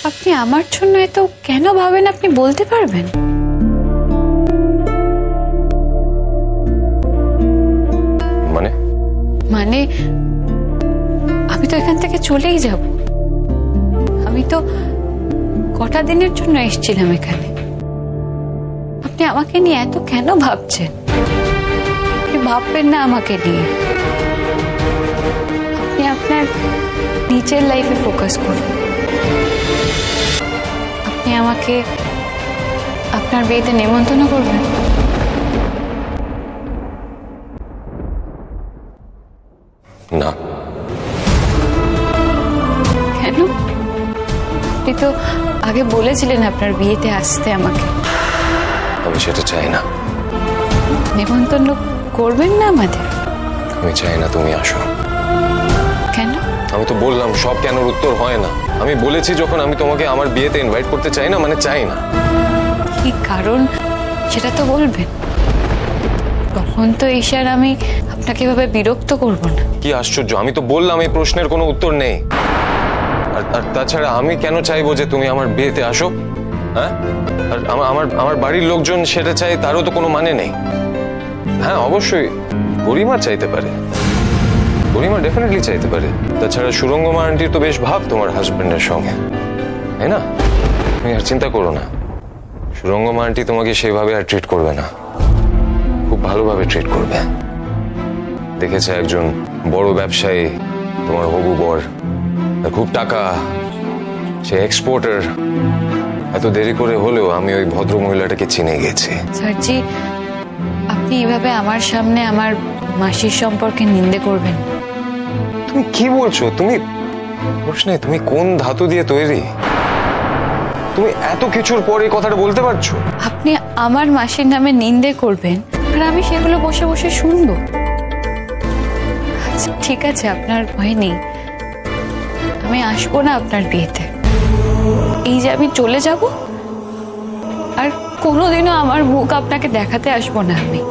আপনি আমার জন্য এত কেন ভাবেন আপনি বলতে পারবেন? মানে মানে আমি তো এখান থেকে চলেই যাব। আমি তো কটা দিনের জন্য এসেছিলাম এখানে। আপনি আমাকে নিয়ে এত কেন ভাবছেন? আপনি ভাববেন না আমাকে নিয়ে। আপনি আপনার নিজের লাইফে ফোকাস করুন। আপনি আমাকে আপনার বিয়েতে নেমন্তন্ন করবেন। না। কেন? আপনি তো আগে বলেছিলেন আপনার বিয়েতে আসতে আমাকে। আমি সেটা চাই না। নেমন্তন্ন করবেন না আমাদের? আমি চাই না তুমি আসো। কেন? আমি তো বললাম সব কেনর উত্তর হয় না। আমি বলেছি যখন আমি তোমাকে আমার বিয়েতে ইনভাইট করতে চাই না, মানে চাই না। কি কারণ সেটা তো বলবেন। তখন তো ঈশার আমি আপনাকে এভাবে বিরক্ত করব না। কি আশ্চর্য, আমি তো বললাম এই প্রশ্নের কোনো উত্তর নেই। আর তাছাড়া আমি কেন চাইবো যে তুমি আমার বিয়েতে আসো? হ্যাঁ, আর আমার বাড়ির লোকজন সেটা চাই, তারও তো কোনো মানে নেই। হ্যাঁ অবশ্যই গরিমা চাইতে পারে, গরিমা ডেফিনেটলি চাইতে পারে। তাছাড়া সুরঙ্গমা আন্টির তো বেশ ভাব তোমার হাজবেন্ডের সঙ্গে, তাই না? তুমি আর চিন্তা করো না, সুরঙ্গমা আন্টি তোমাকে সেভাবে আর ট্রিট করবে না, খুব ভালোভাবে ট্রিট করবে। দেখেছে একজন বড় ব্যবসায়ী তোমার হবু বর, খুব টাকা, সে এক্সপোর্টার। এত দেরি করে হলেও আমি ওই ভদ্র মহিলাটাকে চিনে গেছি। স্যারজি, আপনি এভাবে আমার সামনে আমার মাসির সম্পর্কে নিন্দে করবেন? তুমি কি বলছো? তুমি প্রশ্নে তুমি কোন ধাতু দিয়ে তৈরি? তুমি এত কিছুর পরে কথাটা বলতে পারছো? আপনি আমার মাসির নামে নিন্দে করবেন আর আমি সেগুলো বসে বসে শুনবো? আচ্ছা ঠিক আছে, আপনার ভয় নেই, আমি আসবো না আপনার বিয়েতে। এই যে আমি চলে যাব আর কোনোদিনও আমার মুখ আপনাকে দেখাতে আসবো না আমি।